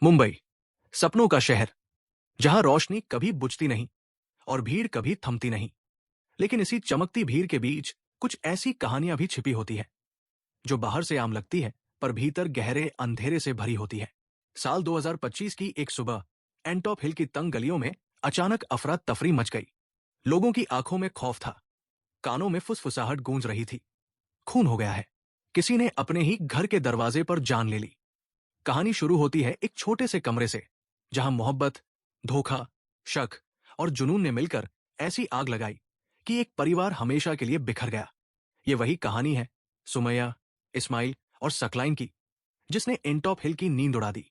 मुंबई, सपनों का शहर, जहां रोशनी कभी बुझती नहीं और भीड़ कभी थमती नहीं। लेकिन इसी चमकती भीड़ के बीच कुछ ऐसी कहानियां भी छिपी होती है जो बाहर से आम लगती है पर भीतर गहरे अंधेरे से भरी होती है। साल 2025 की एक सुबह एंटॉप हिल की तंग गलियों में अचानक अफरा तफरी मच गई। लोगों की आंखों में खौफ था, कानों में फुसफुसाहट गूंज रही थी। खून हो गया है। किसी ने अपने ही घर के दरवाजे पर जान ले ली। कहानी शुरू होती है एक छोटे से कमरे से, जहां मोहब्बत, धोखा, शक और जुनून ने मिलकर ऐसी आग लगाई कि एक परिवार हमेशा के लिए बिखर गया। ये वही कहानी है सुमैया, इस्माइल और सकलाइन की, जिसने एंटॉप हिल की नींद उड़ा दी।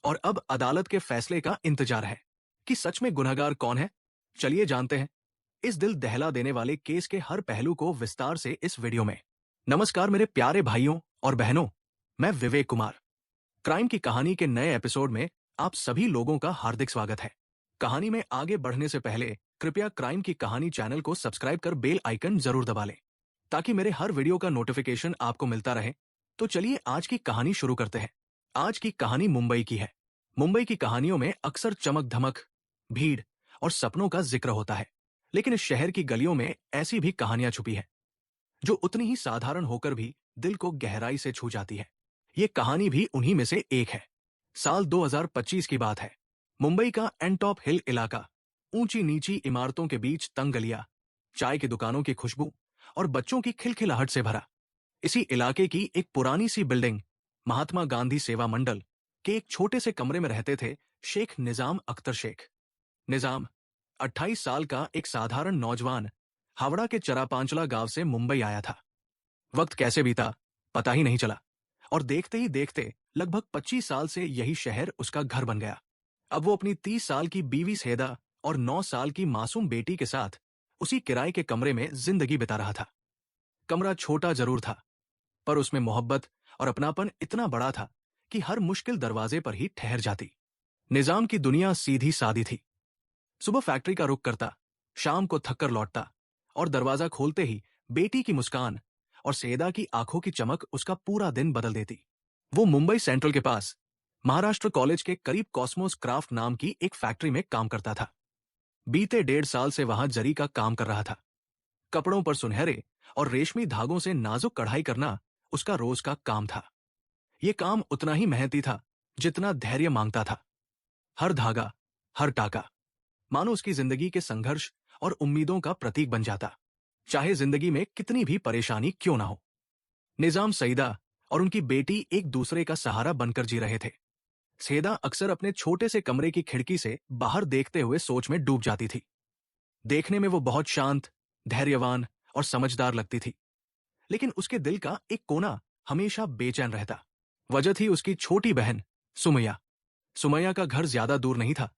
और अब अदालत के फैसले का इंतजार है कि सच में गुनहगार कौन है। चलिए जानते हैं इस दिल दहला देने वाले केस के हर पहलू को विस्तार से इस वीडियो में। नमस्कार मेरे प्यारे भाइयों और बहनों, मैं विवेक कुमार। क्राइम की कहानी के नए एपिसोड में आप सभी लोगों का हार्दिक स्वागत है। कहानी में आगे बढ़ने से पहले कृपया क्राइम की कहानी चैनल को सब्सक्राइब कर बेल आइकन जरूर दबा लें, ताकि मेरे हर वीडियो का नोटिफिकेशन आपको मिलता रहे। तो चलिए आज की कहानी शुरू करते हैं। आज की कहानी मुंबई की है। मुंबई की कहानियों में अक्सर चमक धमक, भीड़ और सपनों का जिक्र होता है, लेकिन इस शहर की गलियों में ऐसी भी कहानियां छुपी है जो उतनी ही साधारण होकर भी दिल को गहराई से छू जाती है। ये कहानी भी उन्हीं में से एक है। साल 2025 की बात है। मुंबई का एंटॉप हिल इलाका, ऊंची नीची इमारतों के बीच तंग गलियां, चाय की दुकानों की खुशबू और बच्चों की खिलखिलाहट से भरा। इसी इलाके की एक पुरानी सी बिल्डिंग, महात्मा गांधी सेवा मंडल के एक छोटे से कमरे में रहते थे शेख निजाम अख्तर शेख। निजाम 28 साल का एक साधारण नौजवान, हावड़ा के चरापांचला गांव से मुंबई आया था। वक्त कैसे बीता पता ही नहीं चला, और देखते ही देखते लगभग 25 साल से यही शहर उसका घर बन गया। अब वो अपनी 30 साल की बीवी सैदा और 9 साल की मासूम बेटी के साथ उसी किराए के कमरे में जिंदगी बिता रहा था। कमरा छोटा जरूर था, पर उसमें मोहब्बत और अपनापन इतना बड़ा था कि हर मुश्किल दरवाजे पर ही ठहर जाती। निजाम की दुनिया सीधी सादी थी। सुबह फैक्ट्री का रुख करता, शाम को थककर लौटता, और दरवाजा खोलते ही बेटी की मुस्कान और सैदा की आंखों की चमक उसका पूरा दिन बदल देती। वो मुंबई सेंट्रल के पास महाराष्ट्र कॉलेज के करीब कॉस्मोस क्राफ्ट नाम की एक फैक्ट्री में काम करता था। बीते 1.5 साल से वहां जरी का काम कर रहा था। कपड़ों पर सुनहरे और रेशमी धागों से नाजुक कढ़ाई करना उसका रोज का काम था। ये काम उतना ही मेहनती था जितना धैर्य मांगता था। हर धागा, हर टाका मानो उसकी जिंदगी के संघर्ष और उम्मीदों का प्रतीक बन जाता, चाहे जिंदगी में कितनी भी परेशानी क्यों ना हो। निजाम, सईदा और उनकी बेटी एक दूसरे का सहारा बनकर जी रहे थे। सैदा अक्सर अपने छोटे से कमरे की खिड़की से बाहर देखते हुए सोच में डूब जाती थी। देखने में वो बहुत शांत, धैर्यवान और समझदार लगती थी, लेकिन उसके दिल का एक कोना हमेशा बेचैन रहता। वजह थी उसकी छोटी बहन सुमैया। सुमैया का घर ज्यादा दूर नहीं था,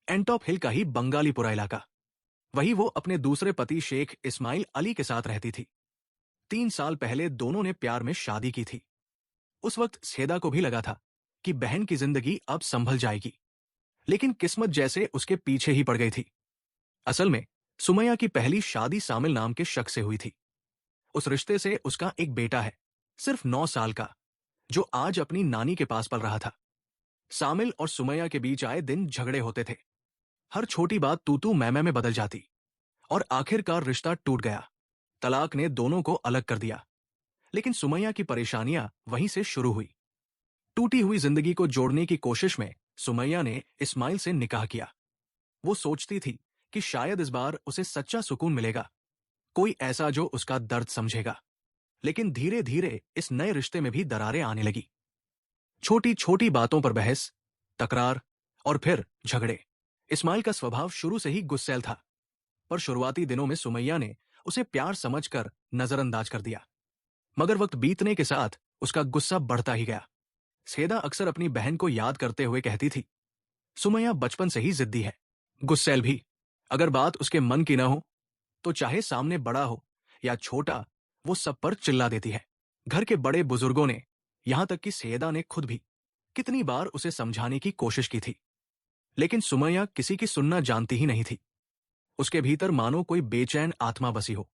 एंटॉप हिल का ही बंगालीपुरा इलाका। वही वो अपने दूसरे पति शेख इस्माइल अली के साथ रहती थी। 3 साल पहले दोनों ने प्यार में शादी की थी। उस वक्त सैदा को भी लगा था कि बहन की जिंदगी अब संभल जाएगी, लेकिन किस्मत जैसे उसके पीछे ही पड़ गई थी। असल में सुमैया की पहली शादी सामिल नाम के शख्स से हुई थी। उस रिश्ते से उसका एक बेटा है, सिर्फ 9 साल का, जो आज अपनी नानी के पास पल रहा था। सामिल और सुमैया के बीच आए दिन झगड़े होते थे। हर छोटी बात तू तू मैं में बदल जाती, और आखिरकार रिश्ता टूट गया। तलाक ने दोनों को अलग कर दिया। लेकिन सुमैया की परेशानियां वहीं से शुरू हुई। टूटी हुई जिंदगी को जोड़ने की कोशिश में सुमैया ने इस्माइल से निकाह किया। वो सोचती थी कि शायद इस बार उसे सच्चा सुकून मिलेगा, कोई ऐसा जो उसका दर्द समझेगा। लेकिन धीरे धीरे इस नए रिश्ते में भी दरारें आने लगी। छोटी छोटी बातों पर बहस, तकरार और फिर झगड़े। इस्माइल का स्वभाव शुरू से ही गुस्सैल था, पर शुरुआती दिनों में सुमैया ने उसे प्यार समझकर नजरअंदाज कर दिया। मगर वक्त बीतने के साथ उसका गुस्सा बढ़ता ही गया। सैदा अक्सर अपनी बहन को याद करते हुए कहती थी, सुमैया बचपन से ही जिद्दी है, गुस्सैल भी। अगर बात उसके मन की न हो तो चाहे सामने बड़ा हो या छोटा, वो सब पर चिल्ला देती है। घर के बड़े बुजुर्गों ने, यहां तक कि सैयदा ने खुद भी कितनी बार उसे समझाने की कोशिश की थी, लेकिन सुमैया किसी की सुनना जानती ही नहीं थी। उसके भीतर मानो कोई बेचैन आत्मा बसी हो,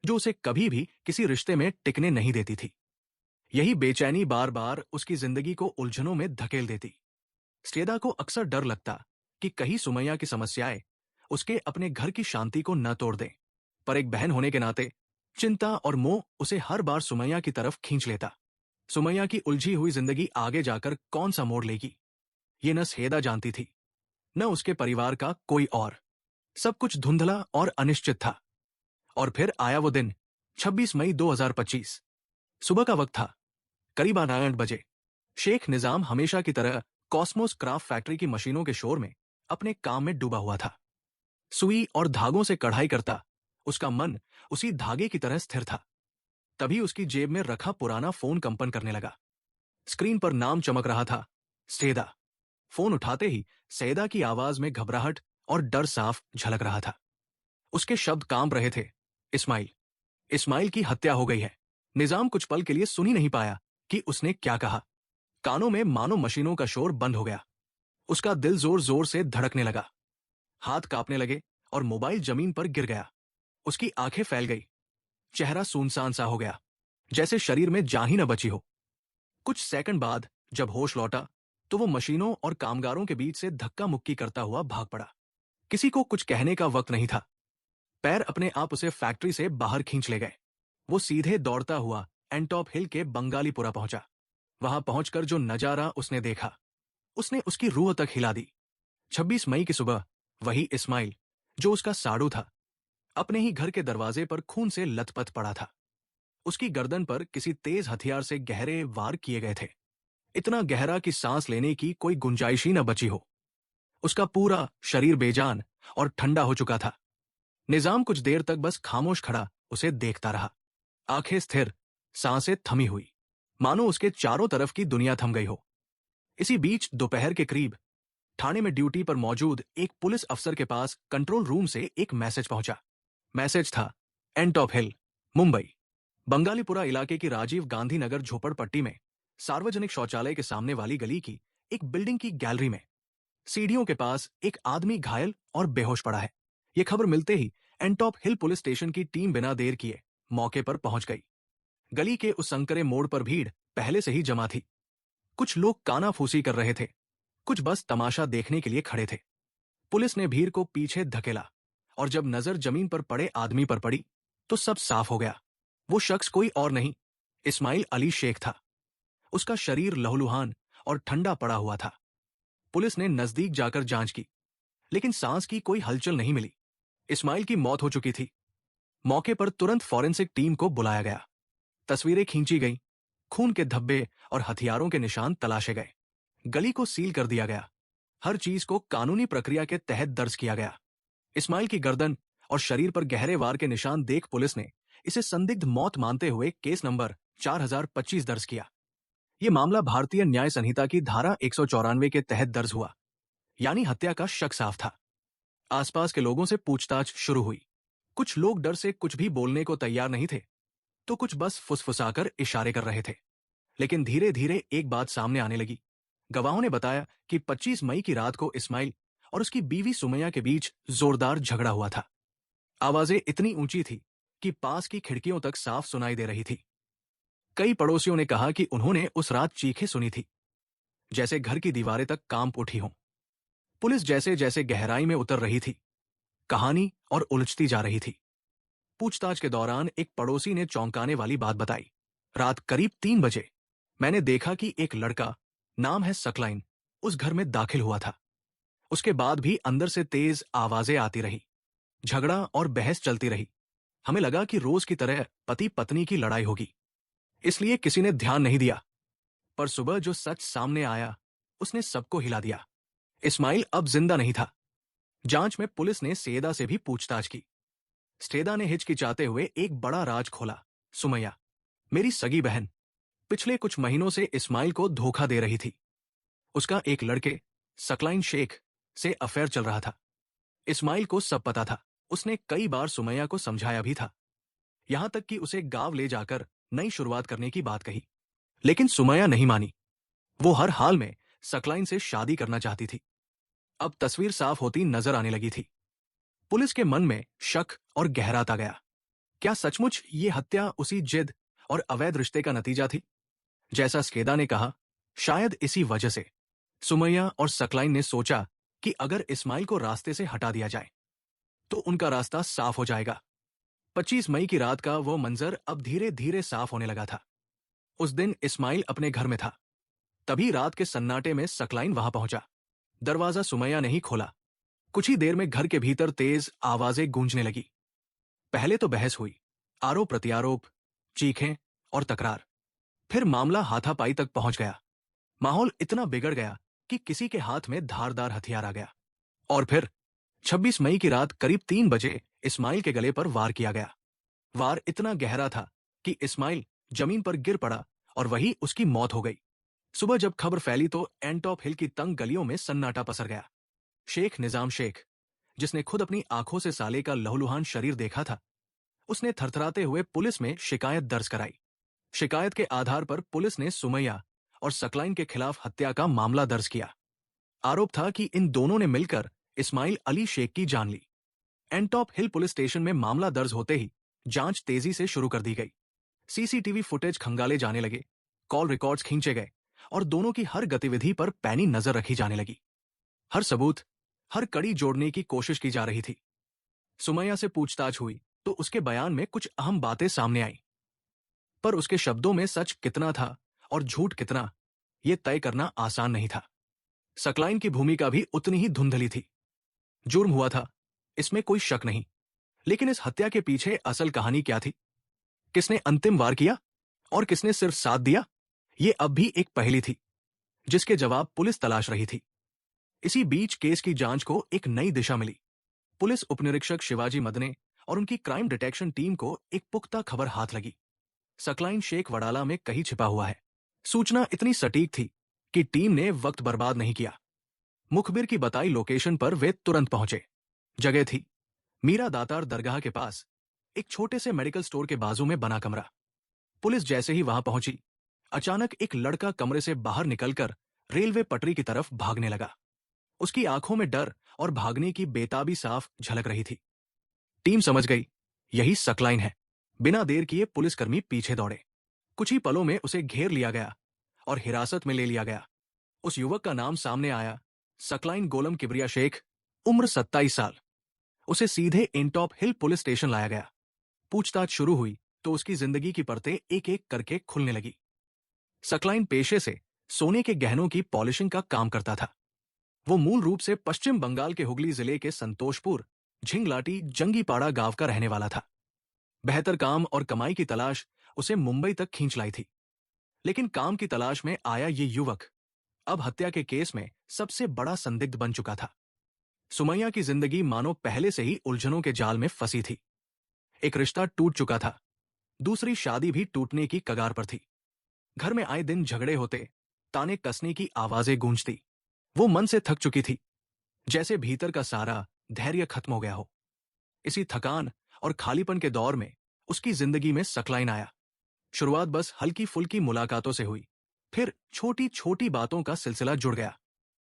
जो उसे कभी भी किसी रिश्ते में टिकने नहीं देती थी। यही बेचैनी बार बार उसकी जिंदगी को उलझनों में धकेल देती। सैयदा को अक्सर डर लगता कि कहीं सुमैया की समस्याएं उसके अपने घर की शांति को न तोड़ दें, पर एक बहन होने के नाते चिंता और मोह उसे हर बार सुमैया की तरफ खींच लेता। सुमैया की उलझी हुई जिंदगी आगे जाकर कौन सा मोड़ लेगी, ये न सैयदा जानती थी, न उसके परिवार का कोई और। सब कुछ धुंधला और अनिश्चित था। और फिर आया वो दिन, 26 मई 2025। सुबह का वक्त था, करीब 8 बजे। शेख निजाम हमेशा की तरह कॉस्मोस क्राफ्ट फैक्ट्री की मशीनों के शोर में अपने काम में डूबा हुआ था। सुई और धागों से कढ़ाई करता उसका मन उसी धागे की तरह स्थिर था। तभी उसकी जेब में रखा पुराना फोन कंपन करने लगा। स्क्रीन पर नाम चमक रहा था, सैयदा। फोन उठाते ही सैयदा की आवाज में घबराहट और डर साफ झलक रहा था। उसके शब्द कांप रहे थे, इस्माइल, इस्माइल की हत्या हो गई है। निजाम कुछ पल के लिए सुन ही नहीं पाया कि उसने क्या कहा। कानों में मानो मशीनों का शोर बंद हो गया। उसका दिल जोर जोर से धड़कने लगा, हाथ कांपने लगे और मोबाइल जमीन पर गिर गया। उसकी आंखें फैल गई, चेहरा सुनसान सा हो गया, जैसे शरीर में जान ही न बची हो। कुछ सेकंड बाद जब होश लौटा तो वो मशीनों और कामगारों के बीच से धक्का मुक्की करता हुआ भाग पड़ा। किसी को कुछ कहने का वक्त नहीं था। पैर अपने आप उसे फैक्ट्री से बाहर खींच ले गए। वो सीधे दौड़ता हुआ एंटॉप हिल के बंगालीपुरा पहुंचा। वहां पहुंचकर जो नजारा उसने देखा, उसने उसकी रूह तक हिला दी। 26 मई की सुबह वही इस्माइल जो उसका साड़ू था, अपने ही घर के दरवाजे पर खून से लथपथ पड़ा था। उसकी गर्दन पर किसी तेज हथियार से गहरे वार किए गए थे, इतना गहरा कि सांस लेने की कोई गुंजाइश ही न बची हो। उसका पूरा शरीर बेजान और ठंडा हो चुका था। निजाम कुछ देर तक बस खामोश खड़ा उसे देखता रहा, आंखें स्थिर, सांसें थमी हुई, मानो उसके चारों तरफ की दुनिया थम गई हो। इसी बीच दोपहर के करीब थाने में ड्यूटी पर मौजूद एक पुलिस अफसर के पास कंट्रोल रूम से एक मैसेज पहुंचा। मैसेज था, एंटॉप हिल, मुंबई, बंगालीपुरा इलाके की राजीव गांधी नगर झोपड़पट्टी में सार्वजनिक शौचालय के सामने वाली गली की एक बिल्डिंग की गैलरी में सीढ़ियों के पास एक आदमी घायल और बेहोश पड़ा है। यह खबर मिलते ही एंटॉप हिल पुलिस स्टेशन की टीम बिना देर किए मौके पर पहुंच गई। गली के उस संकरे मोड़ पर भीड़ पहले से ही जमा थी। कुछ लोग कानाफूसी कर रहे थे, कुछ बस तमाशा देखने के लिए खड़े थे। पुलिस ने भीड़ को पीछे धकेला और जब नजर जमीन पर पड़े आदमी पर पड़ी तो सब साफ हो गया। वो शख्स कोई और नहीं, इस्माइल अली शेख था। उसका शरीर लहूलुहान और ठंडा पड़ा हुआ था। पुलिस ने नजदीक जाकर जांच की, लेकिन सांस की कोई हलचल नहीं मिली। इस्माइल की मौत हो चुकी थी। मौके पर तुरंत फॉरेंसिक टीम को बुलाया गया। तस्वीरें खींची गईं, खून के धब्बे और हथियारों के निशान तलाशे गए। गली को सील कर दिया गया। हर चीज को कानूनी प्रक्रिया के तहत दर्ज किया गया। इस्माइल की गर्दन और शरीर पर गहरे वार के निशान देख पुलिस ने इसे संदिग्ध मौत मानते हुए केस नंबर 4025 दर्ज किया। यह मामला भारतीय न्याय संहिता की धारा 194 के तहत दर्ज हुआ, यानी हत्या का शक साफ था। आसपास के लोगों से पूछताछ शुरू हुई। कुछ लोग डर से कुछ भी बोलने को तैयार नहीं थे, तो कुछ बस फुसफुसाकर इशारे कर रहे थे। लेकिन धीरे धीरे एक बात सामने आने लगी। गवाहों ने बताया कि 25 मई की रात को इस्माइल और उसकी बीवी सुमैया के बीच जोरदार झगड़ा हुआ था। आवाजें इतनी ऊंची थी कि पास की खिड़कियों तक साफ सुनाई दे रही थी। कई पड़ोसियों ने कहा कि उन्होंने उस रात चीखें सुनी थी, जैसे घर की दीवारें तक कांप उठी हों। पुलिस जैसे जैसे गहराई में उतर रही थी, कहानी और उलझती जा रही थी। पूछताछ के दौरान एक पड़ोसी ने चौंकाने वाली बात बताई। रात करीब 3 बजे मैंने देखा कि एक लड़का, नाम है सकलाइन, उस घर में दाखिल हुआ था। उसके बाद भी अंदर से तेज आवाजें आती रही, झगड़ा और बहस चलती रही। हमें लगा कि रोज की तरह पति पत्नी की लड़ाई होगी, इसलिए किसी ने ध्यान नहीं दिया। पर सुबह जो सच सामने आया उसने सबको हिला दिया। इस्माइल अब जिंदा नहीं था। जांच में पुलिस ने सैयदा से भी पूछताछ की। सैयदा ने हिचकिचाते हुए एक बड़ा राज खोला। सुमैया, मेरी सगी बहन, पिछले कुछ महीनों से इस्माइल को धोखा दे रही थी। उसका एक लड़के, सकलाइन शेख, से अफेयर चल रहा था। इस्माइल को सब पता था। उसने कई बार सुमैया को समझाया भी था, यहां तक कि उसे गांव ले जाकर नई शुरुआत करने की बात कही। लेकिन सुमैया नहीं मानी। वो हर हाल में सकलाइन से शादी करना चाहती थी। अब तस्वीर साफ होती नजर आने लगी थी। पुलिस के मन में शक और गहराता गया। क्या सचमुच ये हत्या उसी जिद और अवैध रिश्ते का नतीजा थी? जैसा सैयदा ने कहा, शायद इसी वजह से सुमैया और सकलाइन ने सोचा कि अगर इस्माइल को रास्ते से हटा दिया जाए तो उनका रास्ता साफ हो जाएगा। 25 मई की रात का वो मंजर अब धीरे धीरे साफ होने लगा था। उस दिन इस्माइल अपने घर में था। तभी रात के सन्नाटे में सकलाइन वहां पहुंचा। दरवाजा सुमैया ने ही खोला। कुछ ही देर में घर के भीतर तेज आवाजें गूंजने लगी। पहले तो बहस हुई, आरोप प्रत्यारोप, चीखें और तकरार। फिर मामला हाथापाई तक पहुंच गया। माहौल इतना बिगड़ गया कि किसी के हाथ में धारदार हथियार आ गया। और फिर 26 मई की रात करीब 3 बजे इस्माइल के गले पर वार किया गया। वार इतना गहरा था कि इस्माइल जमीन पर गिर पड़ा और वही उसकी मौत हो गई। सुबह जब खबर फैली तो एंटॉप हिल की तंग गलियों में सन्नाटा पसर गया। शेख निजाम शेख, जिसने खुद अपनी आंखों से साले का लहूलुहान शरीर देखा था, उसने थरथराते हुए पुलिस में शिकायत दर्ज कराई। शिकायत के आधार पर पुलिस ने सुमैया और सकलाइन के खिलाफ हत्या का मामला दर्ज किया। आरोप था कि इन दोनों ने मिलकर इस्माइल अली शेख की जान ली। एंटॉप हिल पुलिस स्टेशन में मामला दर्ज होते ही जांच तेजी से शुरू कर दी गई। सीसीटीवी फुटेज खंगाले जाने लगे, कॉल रिकॉर्ड्स खींचे गए और दोनों की हर गतिविधि पर पैनी नजर रखी जाने लगी। हर सबूत, हर कड़ी जोड़ने की कोशिश की जा रही थी। सुमैया से पूछताछ हुई तो उसके बयान में कुछ अहम बातें सामने आई, पर उसके शब्दों में सच कितना था और झूठ कितना, यह तय करना आसान नहीं था। सकलाइन की भूमिका भी उतनी ही धुंधली थी। जुर्म हुआ था, इसमें कोई शक नहीं, लेकिन इस हत्या के पीछे असल कहानी क्या थी? किसने अंतिम वार किया और किसने सिर्फ साथ दिया? ये अब भी एक पहेली थी जिसके जवाब पुलिस तलाश रही थी। इसी बीच केस की जांच को एक नई दिशा मिली। पुलिस उपनिरीक्षक शिवाजी मदने और उनकी क्राइम डिटेक्शन टीम को एक पुख्ता खबर हाथ लगी। सकलाइन शेख वडाला में कहीं छिपा हुआ है। सूचना इतनी सटीक थी कि टीम ने वक्त बर्बाद नहीं किया। मुखबिर की बताई लोकेशन पर वे तुरंत पहुंचे। जगह थी मीरा दातार दरगाह के पास, एक छोटे से मेडिकल स्टोर के बाजू में बना कमरा। पुलिस जैसे ही वहां पहुंची, अचानक एक लड़का कमरे से बाहर निकलकर रेलवे पटरी की तरफ भागने लगा। उसकी आंखों में डर और भागने की बेताबी साफ झलक रही थी। टीम समझ गई, यही सकलाइन है। बिना देर किए पुलिसकर्मी पीछे दौड़े। कुछ ही पलों में उसे घेर लिया गया और हिरासत में ले लिया गया। उस युवक का नाम सामने आया, सकलाइन गोलम किबरिया शेख, उम्र 27 साल। उसे सीधे एंटॉप हिल पुलिस स्टेशन लाया गया। पूछताछ शुरू हुई तो उसकी जिंदगी की परतें एक एक करके खुलने लगी। सकलाइन पेशे से सोने के गहनों की पॉलिशिंग का काम करता था। वो मूल रूप से पश्चिम बंगाल के हुगली जिले के संतोषपुर झिंगलाटी जंगीपाड़ा गांव का रहने वाला था। बेहतर काम और कमाई की तलाश उसे मुंबई तक खींच लाई थी। लेकिन काम की तलाश में आया ये युवक अब हत्या के केस में सबसे बड़ा संदिग्ध बन चुका था। सुमैया की जिंदगी मानो पहले से ही उलझनों के जाल में फंसी थी। एक रिश्ता टूट चुका था, दूसरी शादी भी टूटने की कगार पर थी। घर में आए दिन झगड़े होते, ताने कसने की आवाजें गूंजती। वो मन से थक चुकी थी, जैसे भीतर का सारा धैर्य खत्म हो गया हो। इसी थकान और खालीपन के दौर में उसकी जिंदगी में सकलाइन आया। शुरुआत बस हल्की फुल्की मुलाकातों से हुई, फिर छोटी छोटी बातों का सिलसिला जुड़ गया।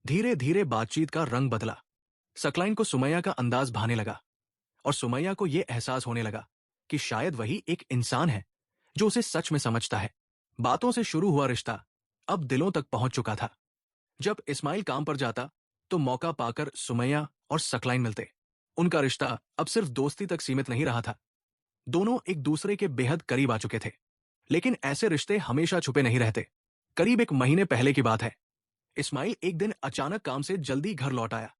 धीरे धीरे बातचीत का रंग बदला। सकलाइन को सुमैया का अंदाज भाने लगा और सुमैया को यह एहसास होने लगा कि शायद वही एक इंसान है जो उसे सच में समझता है। बातों से शुरू हुआ रिश्ता अब दिलों तक पहुंच चुका था। जब इस्माइल काम पर जाता तो मौका पाकर सुमैया और सकलाइन मिलते। उनका रिश्ता अब सिर्फ दोस्ती तक सीमित नहीं रहा था। दोनों एक दूसरे के बेहद करीब आ चुके थे। लेकिन ऐसे रिश्ते हमेशा छुपे नहीं रहते। करीब 1 महीने पहले की बात है। इस्माइल एक दिन अचानक काम से जल्दी घर लौट आया।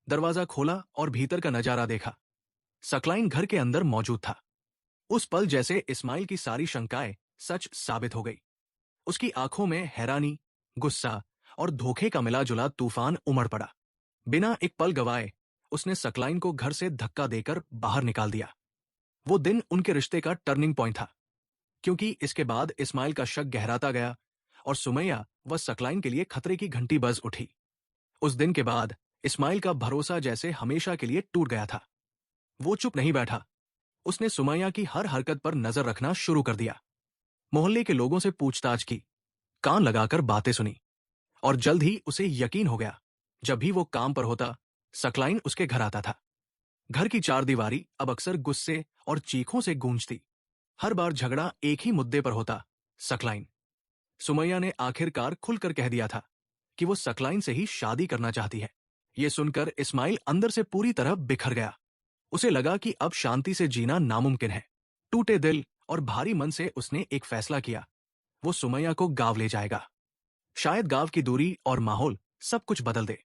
दरवाजा खोला और भीतर का नजारा देखा। सकलाइन घर के अंदर मौजूद था। उस पल जैसे इस्माइल की सारी शंकाएं सच साबित हो गई। उसकी आंखों में हैरानी, गुस्सा और धोखे का मिला जुला तूफान उमड़ पड़ा। बिना एक पल गवाए उसने सकलाइन को घर से धक्का देकर बाहर निकाल दिया। वो दिन उनके रिश्ते का टर्निंग पॉइंट था, क्योंकि इसके बाद इस्माइल का शक गहराता गया और सुमैया व सकलाइन के लिए खतरे की घंटी बज उठी। उस दिन के बाद इस्माइल का भरोसा जैसे हमेशा के लिए टूट गया था। वो चुप नहीं बैठा। उसने सुमैया की हर हरकत पर नजर रखना शुरू कर दिया। मोहल्ले के लोगों से पूछताछ की, कान लगाकर बातें सुनी और जल्द ही उसे यकीन हो गया। जब भी वो काम पर होता, सकलाइन उसके घर आता था। घर की चारदीवारी अब अक्सर गुस्से और चीखों से गूंजती। हर बार झगड़ा एक ही मुद्दे पर होता, सकलाइन। सुमैया ने आखिरकार खुलकर कह दिया था कि वो सकलाइन से ही शादी करना चाहती है। ये सुनकर इस्माइल अंदर से पूरी तरह बिखर गया। उसे लगा कि अब शांति से जीना नामुमकिन है। टूटे दिल और भारी मन से उसने एक फैसला किया, वो सुमैया को गांव ले जाएगा। शायद गांव की दूरी और माहौल सब कुछ बदल दे।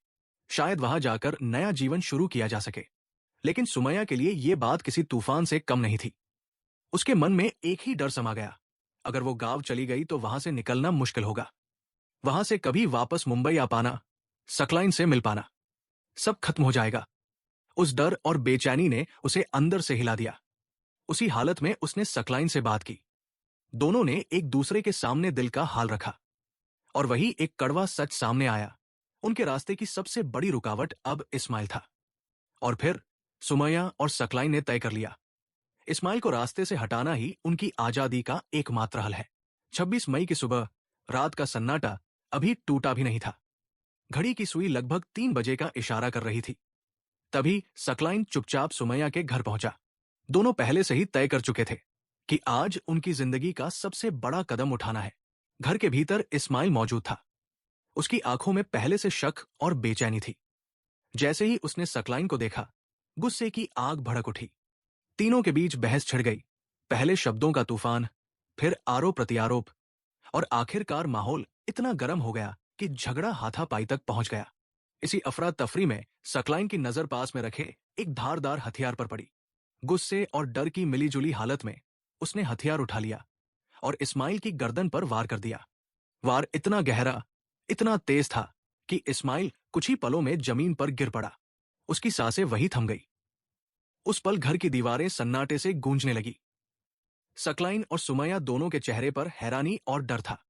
शायद वहां जाकर नया जीवन शुरू किया जा सके। लेकिन सुमैया के लिए यह बात किसी तूफान से कम नहीं थी। उसके मन में एक ही डर समा गया, अगर वो गांव चली गई तो वहां से निकलना मुश्किल होगा। वहां से कभी वापस मुंबई आ पाना, सकलाइन से मिल पाना, सब खत्म हो जाएगा। उस डर और बेचैनी ने उसे अंदर से हिला दिया। उसी हालत में उसने सकलाइन से बात की। दोनों ने एक दूसरे के सामने दिल का हाल रखा, और वही एक कड़वा सच सामने आया। उनके रास्ते की सबसे बड़ी रुकावट अब इस्माइल था। और फिर सुमैया और सकलाइन ने तय कर लिया, इस्माइल को रास्ते से हटाना ही उनकी आजादी का एकमात्र हल है। 26 मई की सुबह, रात का सन्नाटा अभी टूटा भी नहीं था। घड़ी की सुई लगभग 3 बजे का इशारा कर रही थी। तभी सकलाइन चुपचाप सुमैया के घर पहुंचा। दोनों पहले से ही तय कर चुके थे कि आज उनकी जिंदगी का सबसे बड़ा कदम उठाना है। घर के भीतर इस्माइल मौजूद था। उसकी आंखों में पहले से शक और बेचैनी थी। जैसे ही उसने सकलाइन को देखा, गुस्से की आग भड़क उठी। तीनों के बीच बहस छिड़ गई। पहले शब्दों का तूफान, फिर आरोप प्रत्यारोप, और आखिरकार माहौल इतना गर्म हो गया कि झगड़ा हाथापाई तक पहुंच गया। इसी अफरा तफरी में सकलाइन की नजर पास में रखे एक धारदार हथियार पर पड़ी। गुस्से और डर की मिलीजुली हालत में उसने हथियार उठा लिया और इस्माइल की गर्दन पर वार कर दिया। वार इतना गहरा, इतना तेज था कि इस्माइल कुछ ही पलों में जमीन पर गिर पड़ा। उसकी सांसें वहीं थम गई। उस पल घर की दीवारें सन्नाटे से गूंजने लगी। सकलाइन और सुमैया दोनों के चेहरे पर हैरानी और डर था।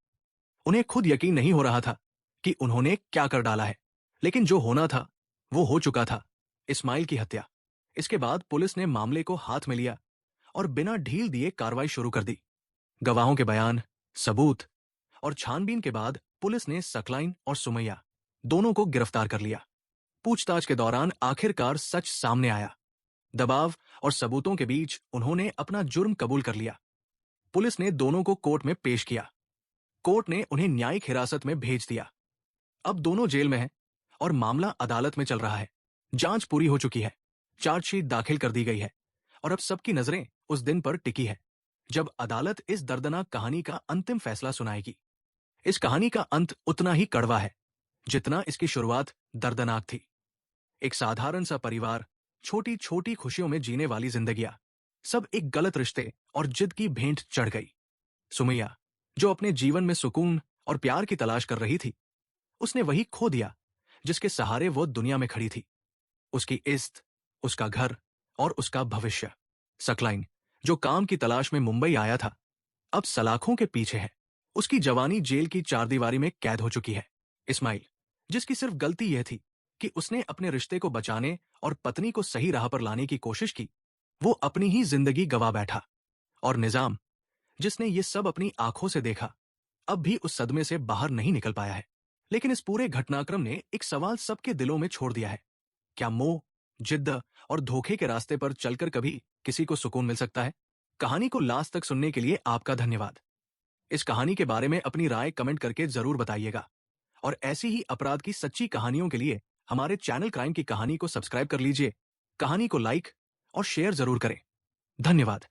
उन्हें खुद यकीन नहीं हो रहा था कि उन्होंने क्या कर डाला है। लेकिन जो होना था वो हो चुका था, इस्माइल की हत्या। इसके बाद पुलिस ने मामले को हाथ में लिया और बिना ढील दिए कार्रवाई शुरू कर दी। गवाहों के बयान, सबूत और छानबीन के बाद पुलिस ने सकलाइन और सुमैया दोनों को गिरफ्तार कर लिया। पूछताछ के दौरान आखिरकार सच सामने आया। दबाव और सबूतों के बीच उन्होंने अपना जुर्म कबूल कर लिया। पुलिस ने दोनों को कोर्ट में पेश किया। कोर्ट ने उन्हें न्यायिक हिरासत में भेज दिया। अब दोनों जेल में हैं और मामला अदालत में चल रहा है। जांच पूरी हो चुकी है, चार्जशीट दाखिल कर दी गई है और अब सबकी नजरें उस दिन पर टिकी है जब अदालत इस दर्दनाक कहानी का अंतिम फैसला सुनाएगी। इस कहानी का अंत उतना ही कड़वा है जितना इसकी शुरुआत दर्दनाक थी। एक साधारण सा परिवार, छोटी छोटी खुशियों में जीने वाली जिंदगियां, सब एक गलत रिश्ते और जिद की भेंट चढ़ गई। सुमैया, जो अपने जीवन में सुकून और प्यार की तलाश कर रही थी, उसने वही खो दिया जिसके सहारे वो दुनिया में खड़ी थी। उसकी इज्जत, उसका घर और उसका भविष्य। सकलाइन, जो काम की तलाश में मुंबई आया था, अब सलाखों के पीछे है। उसकी जवानी जेल की चारदीवारी में कैद हो चुकी है। इस्माइल, जिसकी सिर्फ गलती यह थी कि उसने अपने रिश्ते को बचाने और पत्नी को सही राह पर लाने की कोशिश की, वो अपनी ही जिंदगी गवा बैठा। और निजाम, जिसने ये सब अपनी आंखों से देखा, अब भी उस सदमे से बाहर नहीं निकल पाया है। लेकिन इस पूरे घटनाक्रम ने एक सवाल सबके दिलों में छोड़ दिया है, क्या मोह, जिद्द और धोखे के रास्ते पर चलकर कभी किसी को सुकून मिल सकता है? कहानी को लास्ट तक सुनने के लिए आपका धन्यवाद। इस कहानी के बारे में अपनी राय कमेंट करके जरूर बताइएगा और ऐसी ही अपराध की सच्ची कहानियों के लिए हमारे चैनल क्राइम की कहानी को सब्सक्राइब कर लीजिए। कहानी को लाइक और शेयर जरूर करें। धन्यवाद।